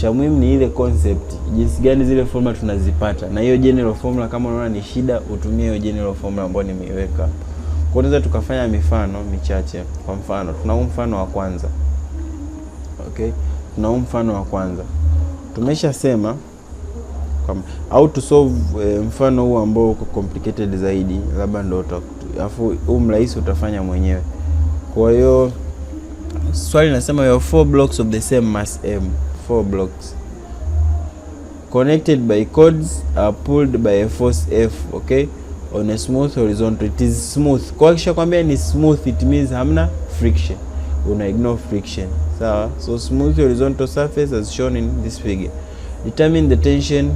cha muhimu ni ile concept, jinsi gani zile formula tunazipata. Na hiyo general formula kama unaona ni shida, utumie hiyo general formula ambayo nimeiweka. Kwa hiyo tukafanya mifano michache. Kwa mfano, tuna mfano wa kwanza. Okay? Tuna mfano wa kwanza. Tumeshasema how to solve mfano huu ambao uko complicated zaidi, labda ndio alafu huu mrahisi utafanya mwenyewe. Kwa hiyo swali linasema you have 4 blocks of the same mass m. 4 blocks connected by cords are pulled by a force F, okay, on a smooth horizontal. It is smooth. Kwa kisha kwambia ni smooth, it means hamna friction. Una ignore friction. Sawa? So smooth horizontal surface as shown in this figure. Determine the tension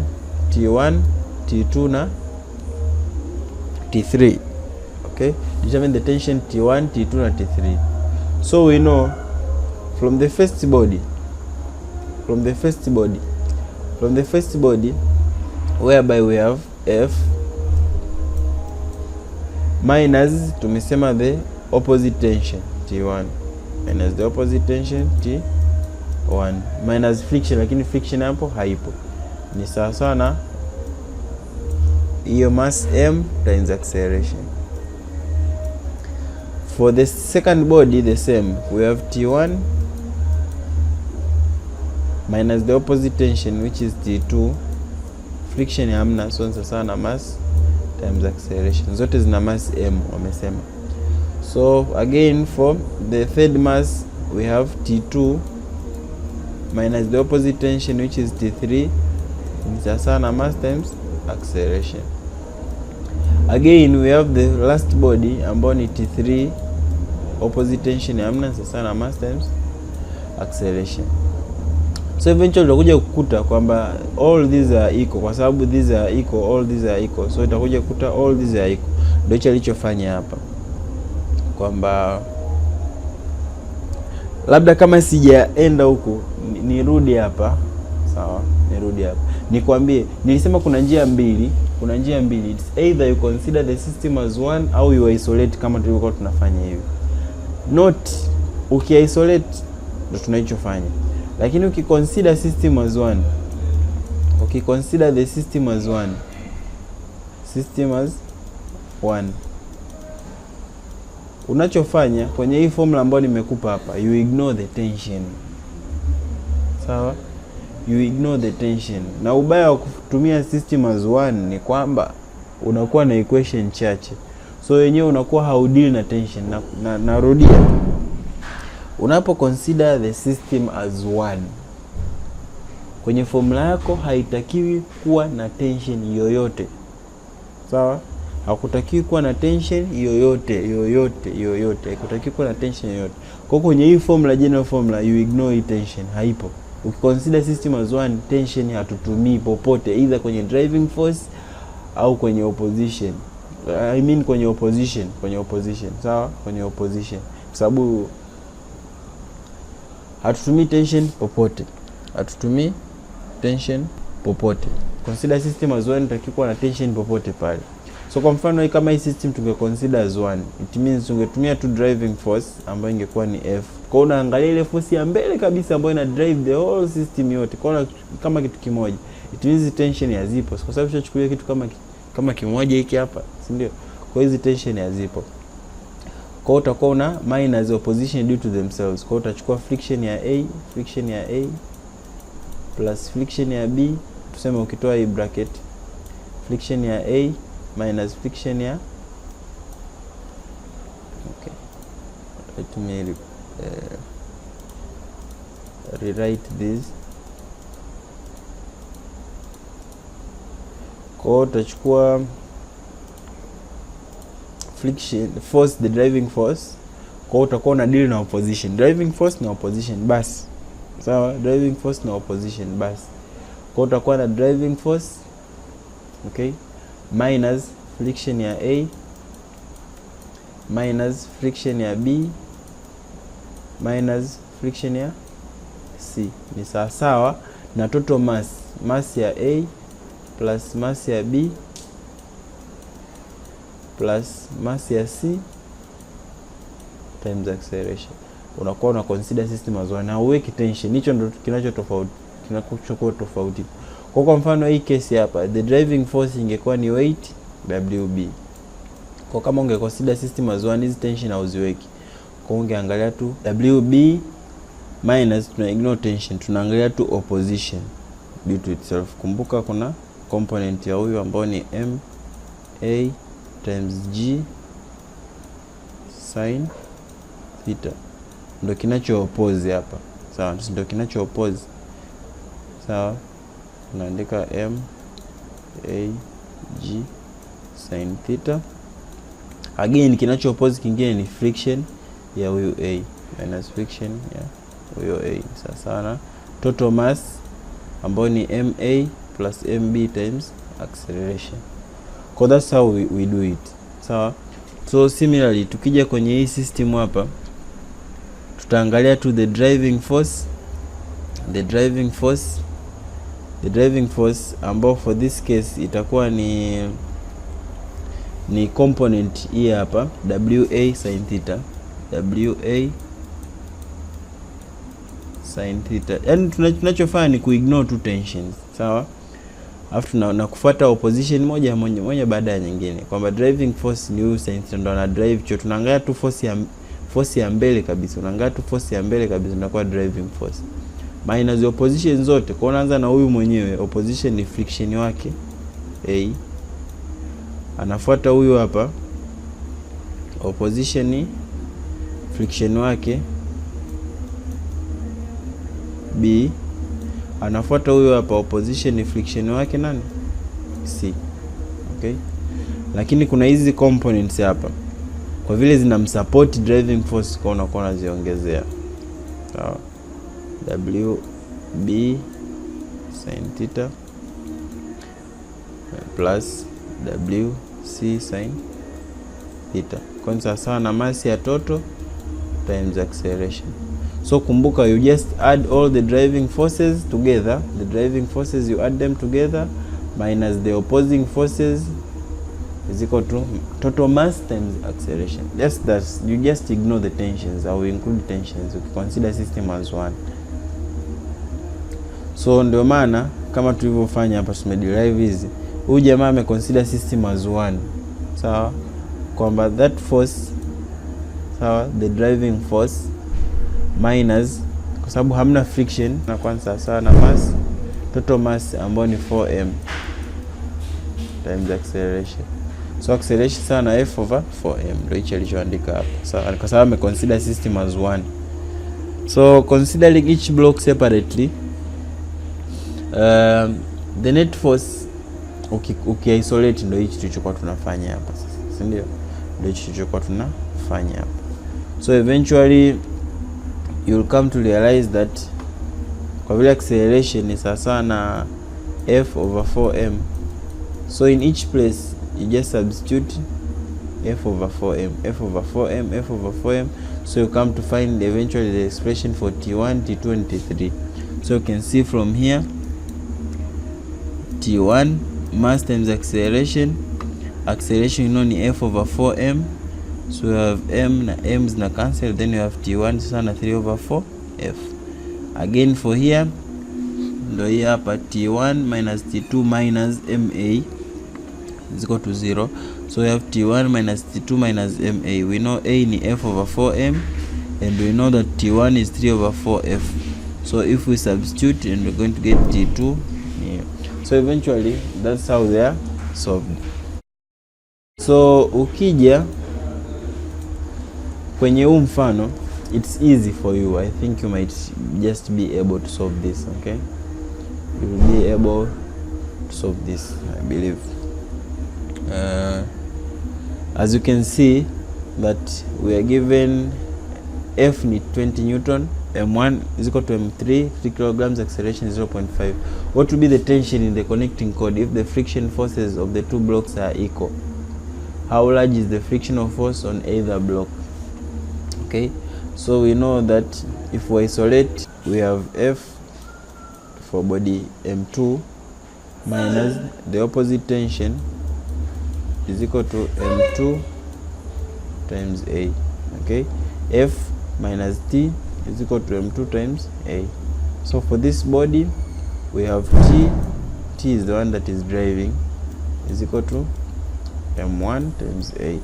T1, T2 na T3. Okay? Determine the tension T1, T2 na T3. So we know from the first body whereby we have F minus tumesema the opposite tension T1 minus the opposite tension T1 minus friction, lakini friction hapo haipo, ni sawa sawa na hiyo mass m times acceleration. For the second body the same, we have T1 minus the opposite tension which is T2, friction hamna, so sawa sawa na mass times acceleration. Zote zina mass m wamesema. So again for the third mass we have T2 minus the opposite tension which is T3, ni sawa na mass times acceleration. Again we have the last body ambao ni T3, opposite tension hamna, sawa na mass times acceleration. So eventually utakuja kukuta kwamba all these are equal, kwa sababu these are equal, all these are equal. So utakuja kukuta all these are equal. Ndio hicho alichofanya hapa, kwamba labda kama sijaenda huku nirudi hapa, sawa, nirudi hapa nikwambie, nilisema kuna njia mbili. It's either you consider the system as one au you isolate, kama tulivyokuwa tunafanya hivi. Not uki-isolate ndio tunaichofanya, lakini ukiconsider system as one, ukiconsider the system as one, unachofanya kwenye hii formula ambayo nimekupa hapa, you ignore the tension. Sawa? You ignore the tension. Na ubaya wa kutumia system as one ni kwamba unakuwa na equation chache, so yenyewe unakuwa haudeal na tension. Narudia, unapo consider the system as one, kwenye formula yako haitakiwi kuwa na tension yoyote. Sawa? Hakutakiwi kuwa na tension yoyote. Hakutakiwi kuwa na tension yoyote. Kwa kwenye hii formula, general formula, you ignore tension, haipo. Ukiconsider system as one, tension hatutumii popote, either kwenye driving force au kwenye opposition. Kwenye opposition. Sawa? Kwenye opposition. Kwa sababu hatutumii tension popote. Consider system as one, takikuwa na tension popote pale. So kwa mfano kama hii system tungeconsider as one, it means tungetumia tu driving force ambayo ingekuwa ni F. Kwa hiyo unaangalia ile force ya mbele kabisa ambayo ina drive the whole system yote. Kwa hiyo kama kitu kimoja, it means tension hazipo. Kwa sababu tunachukulia kitu kama kimoja hiki hapa, si ndio? Kwa hiyo tension hazipo. Kwa hiyo utakuwa una minus opposition due to themselves. Kwa hiyo utachukua friction ya A plus friction ya B, tuseme ukitoa hii bracket, friction ya A minus friction ya let me rewrite this. Kwa hiyo utachukua friction force, the driving force. Kwa hiyo utakuwa na deal na opposition, driving force na opposition basi. Sawa? Driving force na opposition basi. Kwa hiyo utakuwa na driving force, okay, minus friction ya A minus friction ya B minus friction ya C, ni sawa na total mass ya A plus mass ya B plus mass ya C times acceleration. Unakuwa una consider system as one na uweki tension. Hicho ndio kinachokuwa tofauti. Kwa mfano hii case hapa, the driving force ingekuwa ni weight WB. Kwa kama ungeconsider system as one, hizi tension hauziweki. Kwa ungeangalia tu WB minus, tuna ignore tension, tunaangalia tu opposition due to itself. Kumbuka kuna component ya huyu ambao ni MA times G sin theta, ndio kinacho oppose hapa. Sawa, ndio kinacho oppose. Sawa, tunaandika MA G sin theta. Again, kinacho oppose kingine ni friction ya huyu A minus friction ya huyo A. Sasa na total mass ambao ni MA plus MB times acceleration. So that's how we do it. Sawa. So similarly, tukija kwenye hii system hapa, tutaangalia tu the driving force ambao for this case itakuwa ni component hii hapa WA sin theta, WA sin theta. Yaani tunachofanya ni kuignore two tensions, sawa? Alafu na kufuata opposition moja baada ya nyingine. Kwamba driving force ni huyu sin theta ndo ana drive cho. Tunaangalia tu force ya mbele kabisa. Unaangalia tu force ya mbele kabisa inakuwa driving force. Minus opposition zote. Kwa unaanza na huyu mwenyewe, opposition ni friction wake A. Anafuata huyu hapa, opposition ni friction wake B. Anafuata huyo hapa, opposition ni friction wake nani? C. Okay? Lakini kuna hizi components hapa, kwa vile zinamsupport driving force, kwa unakuwa unaziongezea. Sawa. WB sin theta plus WC sin theta. Kwa sawa na mass ya total times acceleration. So kumbuka, you just add all the driving forces together. The driving forces, you add them together minus the opposing forces is equal to total mass times acceleration. You just ignore the tensions. I will include tensions. You consider system as one. So ndio maana kama tulivyofanya hapa, tumederive hizi. Huyu jamaa ameconsider system as one. Sawa? Kwamba that force, sawa, the driving force minus, kwa sababu hamna friction, na kwanza sawa na mass, total mass ambao ni 4m times acceleration. So acceleration sawa na F over 4m, ndio hicho alichoandika hapa. Sawa, kwa sababu ameconsider system as one. So considering each block separately, the net force ukiisolate, ndio hicho tulichokuwa tunafanya hapa sasa, si ndio? Ndio hicho tulichokuwa tunafanya hapa. So eventually you'll come to realize that kwa vile acceleration ni sawa na F over 4m, so in each place you just substitute F over 4m, F over 4m, F over 4m. So you come to find eventually the expression for T1, T2 and T3. So you can see from here, T1 mass times acceleration you know ni F over 4m. So you have m na m's na cancel, then you have T1 sana 3 over 4f. Again for here, ndo hii hapa T1 minus T2 minus ma is equal to 0. So we have T1 minus T2 minus ma. We know a ni F over 4m, and we know that T1 is 3 over 4f. So if we substitute, and we're going to get T2 here. So eventually that's how they are solved. So ukija kwenye huu mfano, it's easy for you. I think you might just be able to solve this, okay? You will be able to solve this, I believe. As you can see that we are given F ni 20 Newton, M1 is equal to M3, 3 kilograms, acceleration 0.5. What will be the tension in the connecting cord if the friction forces of the two blocks are equal? How large is the frictional force on either block? Okay, so we know that if we isolate, we have F for body M2 minus the opposite tension is equal to M2 times A. Okay, F minus T is equal to M2 times A. So for this body, we have T is the one that is driving, is equal to M1 times A.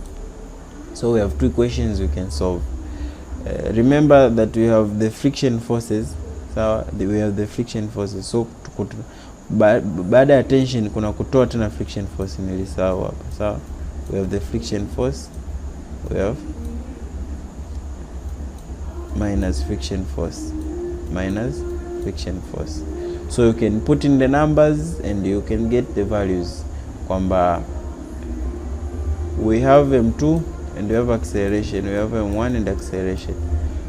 So we have two equations we can solve. Remember that we have the friction forces. Sawa, we have the friction forces. So baada ya tension kuna kutoa tena friction force, nilisahau hapa. Sawa, we have the friction force, we have minus friction force, so you can put in the numbers and you can get the values, kwamba we have M2 and we have acceleration, we have M1 and acceleration.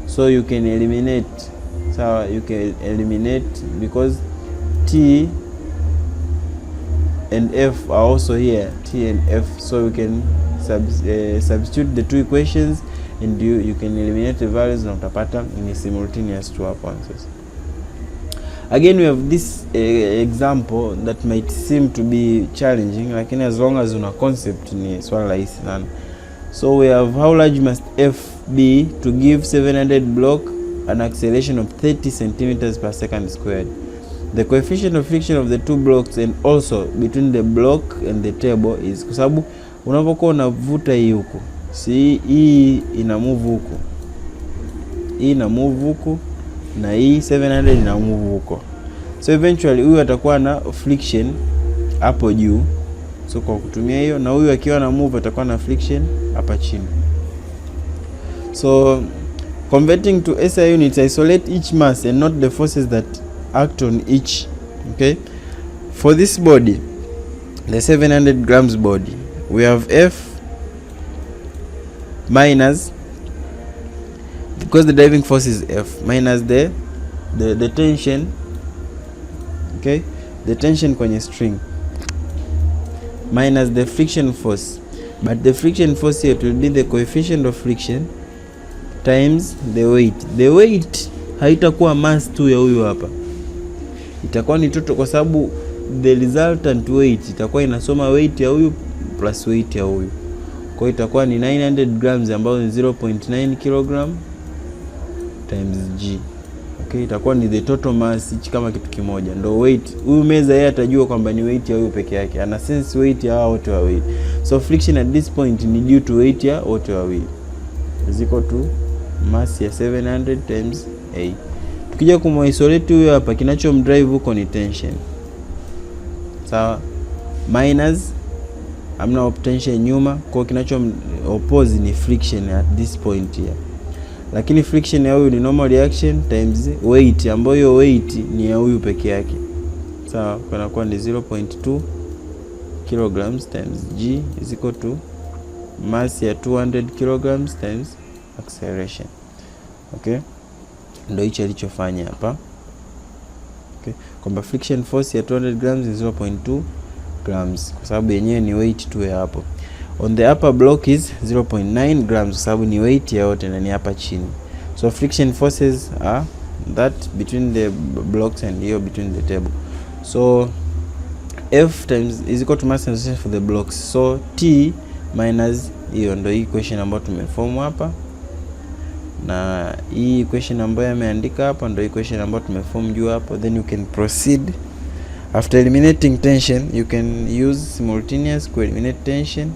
So you can eliminate, so you can eliminate because T and F are also here, T and F, so you can substitute the two equations and you can eliminate the values na utapata ni simultaneous to hapo answers. Again, we have this example that might seem to be challenging, lakini as long as una concept ni swala rahisi sana. So we have, how large must F be to give 700 block an acceleration of 30 centimeters per second squared? The coefficient of friction of the two blocks and also between the block and the table is, kwa sababu unapokuwa unavuta hii huko, si hii ina move huko, hii ina move huko na hii 700 ina move huko, so eventually huyu atakuwa na friction hapo juu. So kwa kutumia hiyo, na huyu akiwa na move atakuwa na friction hapa chini. So converting to SI units, isolate each mass and not the forces that act on each. Okay, for this body, the 700 grams body, we have F minus, because the driving force is F, minus the tension. Okay, the tension kwenye string, minus the friction force, but the friction force here will be the coefficient of friction times the weight. The weight haitakuwa mass tu ya huyu hapa, itakuwa ni total, kwa sababu the resultant weight itakuwa inasoma weight ya huyu plus weight ya huyu. Kwa hiyo itakuwa ni 900 grams ambayo ni 0.9 kg times g. Okay, itakuwa ni the total mass hichi kama kitu kimoja, ndo weight. Huyu meza yeye atajua kwamba ni weight ya huyu peke yake, ana sense weight ya wote wawili. So friction at this point ni due to weight ya wote wawili, is equal to mass ya 700 times A. Tukija kumisolate huyu hapa, kinachomdrive huko ni tension. Sawa, minus amna tension nyuma, kwa kinachom oppose ni friction at this point here. Lakini friction ya huyu ni normal reaction times weight, ambayo hiyo weight ni ya huyu peke yake. Sawa, kwa kuwa ni 0.2 kilograms times g is equal to mass ya 200 kilograms times acceleration. Okay, ndio hicho alichofanya hapa. Okay, kwamba friction force ya 200 grams is 0.2 grams, kwa sababu yenyewe ni weight tu ya hapo. On the upper block is 0.9 grams, kwa sababu ni weight ya yote na ni hapa chini. So friction forces are that between the blocks and here between the table. So F times is equal to mass times for the blocks. So T minus hiyo ndio hii equation ambayo tumeform hapa, na hii equation ambayo ameandika hapa ndio equation ambayo tumeform juu hapo. Then you can proceed after eliminating tension, you can use simultaneous to eliminate tension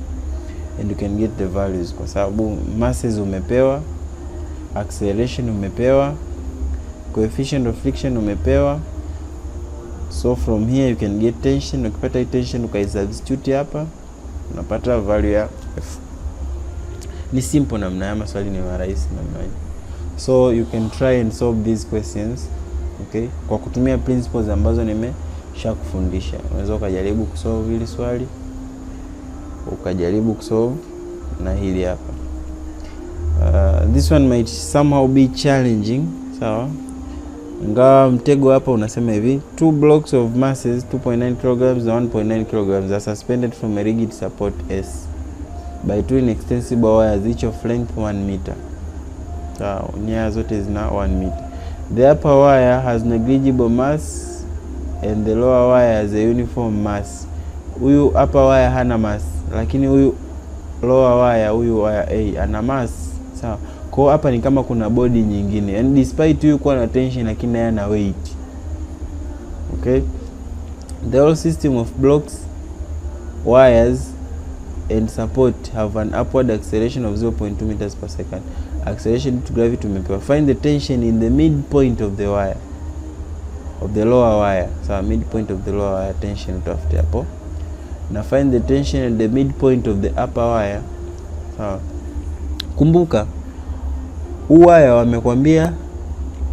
and you can get the values, kwa sababu masses umepewa, acceleration umepewa, coefficient of friction umepewa. So from here you can get tension. Ukipata tension ukaisubstitute hapa, unapata value ya F. Ni simple namna ya maswali, ni rahisi namna hii. So you can try and solve these questions, okay, kwa kutumia principles ambazo nimeshakufundisha. Unaweza ukajaribu kusolve hili swali, ukajaribu kusolve na hili hapa. This one might somehow be challenging, sawa. Ngawa mtego hapa unasema hivi: two blocks of masses 2.9 kg na 1.9 kg are suspended from a rigid support S by two inextensible wires each of length 1 meter. Sawa, nyaya zote zina 1 meter. The upper wire has negligible mass and the lower wire has a uniform mass. Huyu upper wire hana mass, lakini huyu lower wire, huyu wire A ana mass. Sawa, kwa hapa ni kama kuna body nyingine, and despite huyu kuwa na tension lakini naye ana weight. Okay, the whole system of blocks, wires and support have an upward acceleration of 0.2 meters per second. Acceleration to gravity tumepewa. Find the tension in the midpoint of the wire, of the lower wire. So midpoint of the lower wire tension utafute hapo. Na find the tension at the midpoint of the upper wire. Sawa. Kumbuka huu wire wamekwambia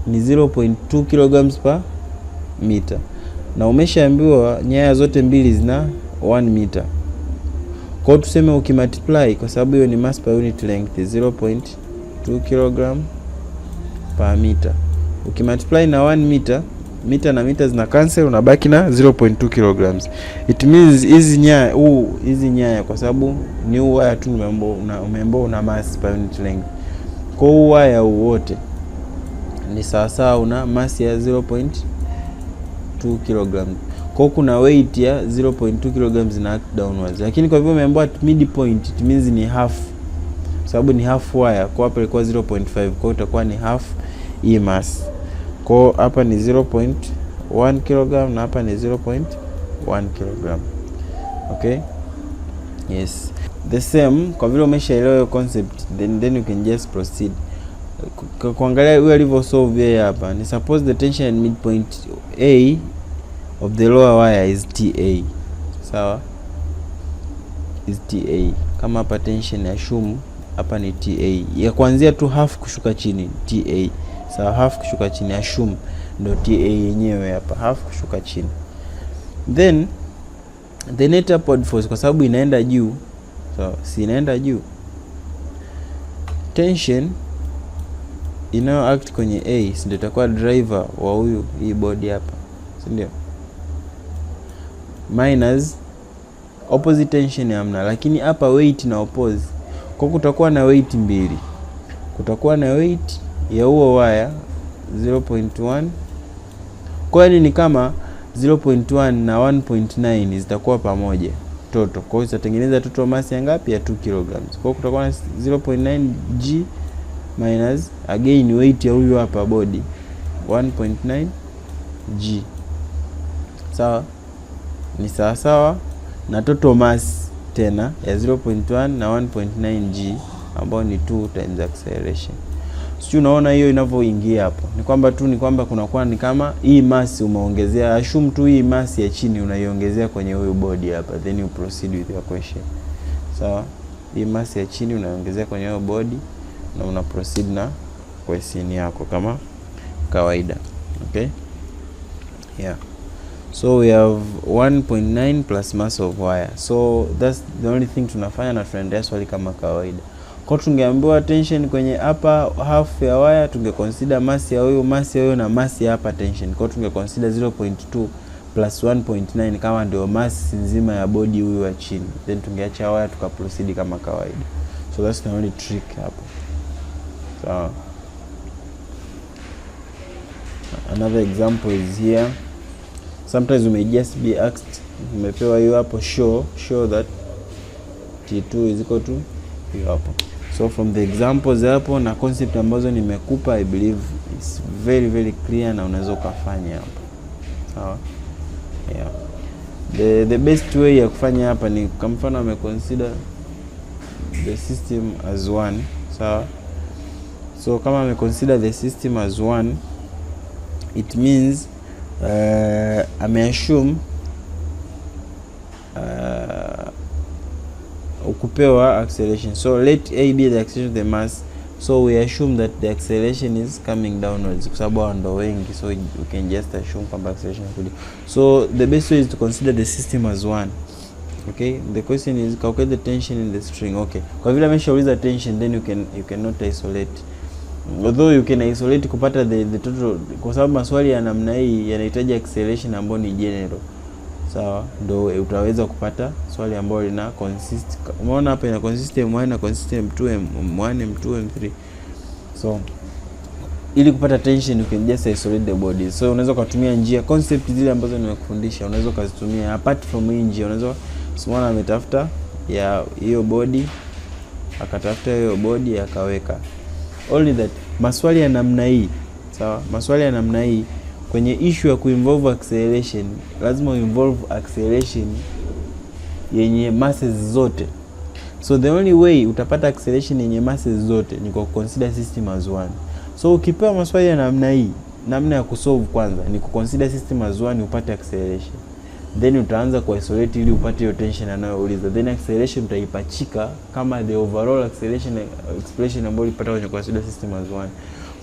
ni 0.2 kilograms per meter. Na umeshaambiwa nyaya zote mbili zina 1 meter. Kwa tuseme ukimultiply, kwa sababu hiyo ni mass per unit length, 0.2 kg per meter. Ukimultiply na 1 meter, meter na meter zina cancel, unabaki na 0.2 kg. It means hizi nyaya kwa sababu ni wire tu umeambiwa una mass per unit length. Kwa hiyo wire wote ni sawa una mass ya 0.2 kg. Kwa kuna weight ya 0.2 kg na act downwards. Lakini kwa hivyo umeambiwa at midpoint, it means ni half. Sababu ni half wire, kwa hapa ilikuwa 0.5, kwa hiyo itakuwa ni half hii mass. Kwa hapa ni 0.1 kg na hapa ni 0.1 kg. Okay? Yes. The same, kwa vile umeshaelewa hiyo concept, then you can just proceed. Kuangalia huyu alivyo solve hapa, ni suppose the tension at midpoint A of the lower wire is TA. Sawa? Is TA. Kama hapa tension ya shum, hapa ni TA. Ya kuanzia tu half kushuka chini, TA. Sawa, half kushuka chini ya shum ndo TA yenyewe hapa, half kushuka chini. Then the net upward force, kwa sababu inaenda juu. So, si inaenda juu. Tension inayo act kwenye A, ndio itakuwa driver wa hii body hapa. Si ndio? Minus opposite tension hamna, lakini hapa weight na oppose. Kwa kutakuwa na weight mbili. Kutakuwa na weight ya huo wire 0.1. Kwa hiyo ni kama 0.1 na 1.9 zitakuwa pamoja total. Kwa hiyo zitatengeneza total mass ya ngapi? Ya 2 kg. Kwa hiyo kutakuwa na 0.9 g minus again weight ya huyu hapa body 1.9 g. Sawa? Ni sawa na total mass tena ya 0.1 na 1.9 g ambao ni 2 times acceleration. Sio, unaona hiyo inavyoingia hapo. Ni kwamba kunakuwa ni kama hii mass umeongezea, assume tu hii mass ya chini unaiongezea kwenye huyo body hapa, then you proceed with your question. Sawa? Hii mass ya chini unaongezea kwenye huyo body na una proceed na question yako kama kawaida. Okay? Yeah. So we have 1.9 plus mass of wire. So that's the only thing tunafanya, na tunaendelea swali kama kawaida. Kwa tungeambiwa tension kwenye upper half ya wire, tungeconsider mass ya huyo na mass ya hapa tension. Kwa tungeconsider 0.2 plus 1.9 kama ndio mass nzima ya body huyu wa chini. Then tungeacha wire tukaproceed kama kawaida. So that's the only trick hapo. So another example is here. Sometimes you may just be asked, umepewa hiyo hapo, show that T2 is equal to hiyo hapo. So from the examples hapo na concept ambazo nimekupa, I believe it's very very clear na unaweza kufanya hapo. Sawa? Yeah. The best way ya kufanya hapa ni kwa mfano ameconsider the system as one. Sawa? So kama ameconsider the system as one, it means ameassume ukupewa acceleration. So let A be the acceleration of the mass. So we assume that the acceleration is coming downwards kwa sababu ndo wengi, so we can just assume kwamba acceleration is. So the best way is to consider the system as one. Okay, the question is calculate the tension in the string. Okay, kwa vile ameshauliza tension, then you cannot isolate. Although you can isolate kupata the total, kwa sababu maswali ya namna hii yanahitaji acceleration ambayo ni general. Sawa, ndio utaweza kupata swali ambalo lina consist. Umeona hapa ina consist M1 na consist M2, M1, M2, M3. So ili kupata tension you can just isolate the body. So unaweza kutumia njia concept zile ambazo nimekufundisha, unaweza kuzitumia apart from hii njia. Unaweza simona ametafuta ya hiyo body, akatafuta hiyo body akaweka. Only that maswali ya namna hii, sawa, maswali ya namna hii kwenye issue ya kuinvolve acceleration lazima uinvolve acceleration yenye masses zote. So the only way utapata acceleration yenye masses zote ni kwa consider system as one. So ukipewa maswali ya namna hii, namna ya kusolve kwanza ni kuconsider system as one upate acceleration. Then utaanza ku isolate ili upate hiyo tension anayouliza. Then acceleration utaipachika kama the overall acceleration expression ambayo ulipata kwenye consider system as one.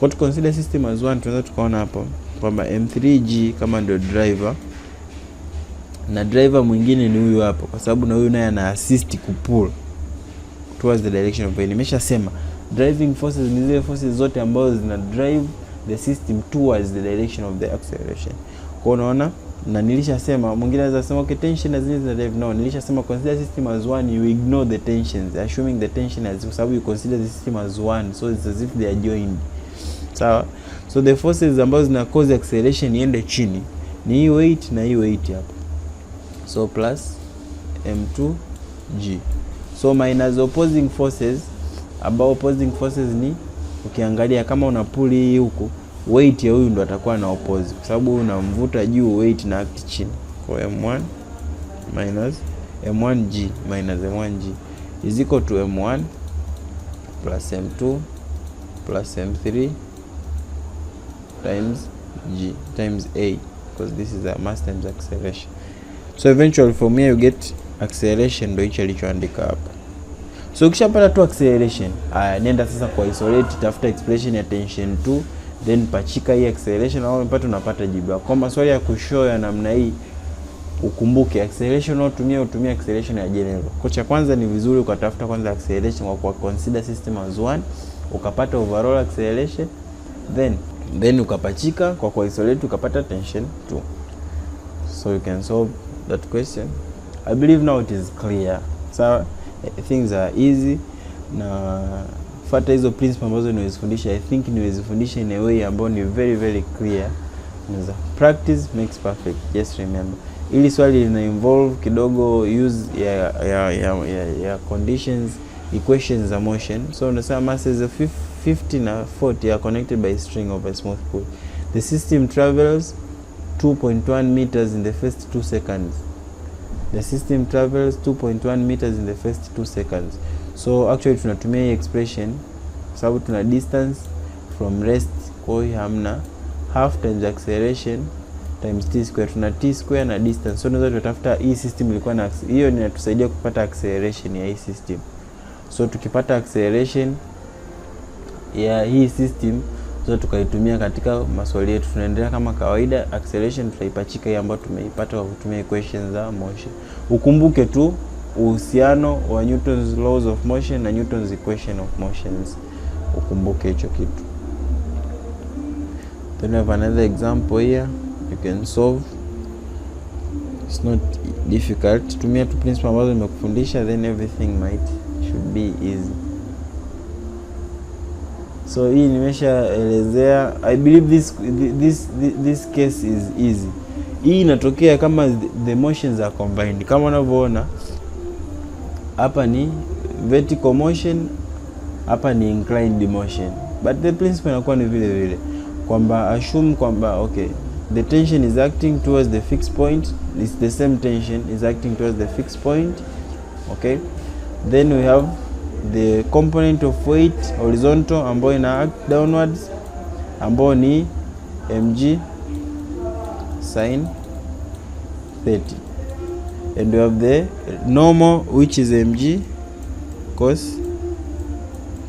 Kwa tu consider system as one tunaweza tukaona hapo kwamba M3G kama ndio driver na driver mwingine ni huyu hapo, kwa sababu na huyu naye ana assist kupull towards the direction of wind. Nimeshasema driving forces ni zile forces zote ambazo zina drive the system towards the direction of the acceleration. Kwa unaona, na nilishasema mwingine anaweza sema okay, tension na zile zina drive. No, nilishasema consider system as one, you ignore the tensions, assuming the tension as, kwa sababu you consider the system as one, so it's as if they are joined. Sawa? So the forces ambazo zina cause acceleration iende chini ni hii weight na hii weight hapa. So plus M2G. So minus opposing forces, ambao opposing forces ni ukiangalia kama una pull hii huku, weight ya huyu ndo atakuwa na oppose, kwa sababu unamvuta juu, weight na act chini. Kwa M1 minus M1G minus M1G is equal to M1 plus M2 plus M3 times G times A, because this is a mass times acceleration. So eventually from here you get acceleration, ndo hicho alichoandika hapa. So ukishapata tu acceleration, nenda sasa kwa isolate, tafuta expression ya tension 2, then pachika hii acceleration, au unapata jibu. Kwa maswali ya kushow ya namna hii, ukumbuke acceleration utumia acceleration ya general. Kwa cha kwanza ni vizuri ukatafuta kwanza acceleration kwa consider system as one, ukapata overall acceleration, then ukapachika kwa isolate ukapata tension 2. So you can solve that question. I believe now it is clear. So things are easy, na fuata hizo principle ambazo niwezifundisha. I think niwezifundisha in a way ambayo ni very very clear. Practice makes perfect. Just remember, ili swali lina involve kidogo use ya conditions, equations za motion. So unasema masses of 50 na 40 are connected by a string of a smooth pool. The system travels 2.1 meters in the first 2 seconds. The system travels 2.1 meters in the first 2 seconds. So actually tunatumia hii expression sababu tuna distance from rest, kwa hiyo hamna half times acceleration times t square. Tuna t square na distance. So tunaweza tutafuta hii system ilikuwa na hiyo, inatusaidia kupata acceleration ya hii system. So tukipata acceleration ya hii system, so tukaitumia katika maswali yetu. Tunaendelea kama kawaida, acceleration tutaipachika hii ambayo tumeipata kwa kutumia equations za motion. Ukumbuke tu uhusiano wa Newton's laws of motion na Newton's equation of motions. Ukumbuke hicho kitu. Then we have another example here you can solve. It's not difficult. Tumia tu principle ambazo nimekufundisha, then everything should be easy. So hii nimeshaelezea. I believe this case is easy. Hii inatokea kama the motions are combined. Kama unavyoona hapa ni vertical motion, hapa ni inclined motion. But the principle inakuwa ni vile vile. Kwamba assume kwamba okay, the tension is acting towards the fixed point. It's the same tension is acting towards the fixed point. Okay? Then we have the component of weight horizontal ambayo ina act downwards, ambayo ni mg sin 30, and we have the normal which is mg cos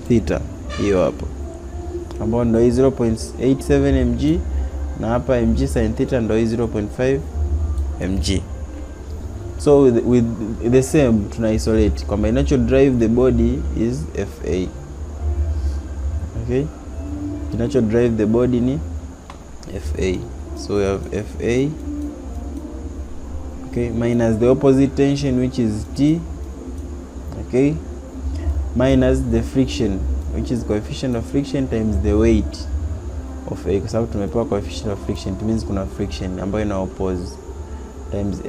theta, hiyo hapo ambayo ndio 0.87 mg, na hapa mg sin theta ndio 0.5 mg. So with the same tuna isolate kwamba natural drive the body is Fa. Okay, natural drive the body ni Fa. So we have Fa, okay, minus the opposite tension which is T, okay, minus the friction which is coefficient of friction times the weight of A, kwa sababu tumepewa coefficient of friction, it means kuna friction ambayo ina oppose, times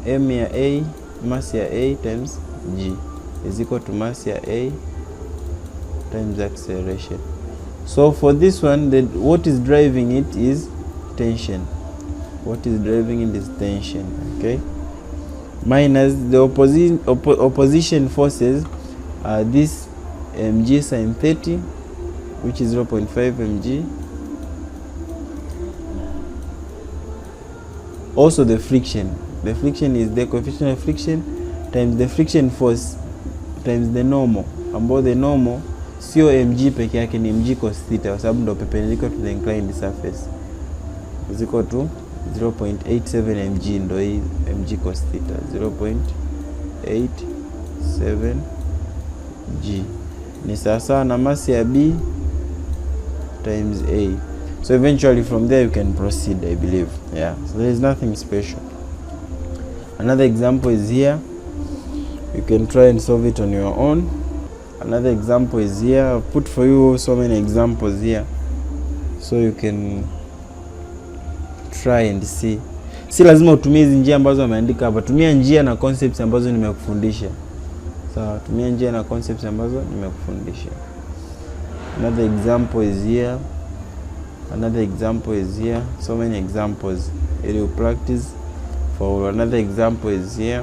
m ya A, mass ya A times G is equal to mass ya A times acceleration. So for this one, what is driving it is tension. What is driving in this tension? Okay, minus the opposition forces are this mg sine 30, which is 0.5 mg. Also the friction is the coefficient of friction times the friction force times the normal, ambao the normal sio mg peke yake, ni mg cos theta, kwa sababu ndo perpendicular to the inclined surface, is equal to 0.87 mg, ndo hii mg cos theta 0.87 g ni sawasawa na mass ya b times a. So eventually from there you can proceed, I believe. Yeah, so there is nothing special. Another example is here. You can try and solve it on your own. Another example is here. I've put for you so many examples here, so you can try and see. Si lazima utumie hizi njia ambazo ameandika hapa. Tumia njia na concepts ambazo nimekufundisha. Sawa, tumia njia na concepts ambazo nimekufundisha. Another example is here. Another example is here. So many examples. It will practice for. Another example is here.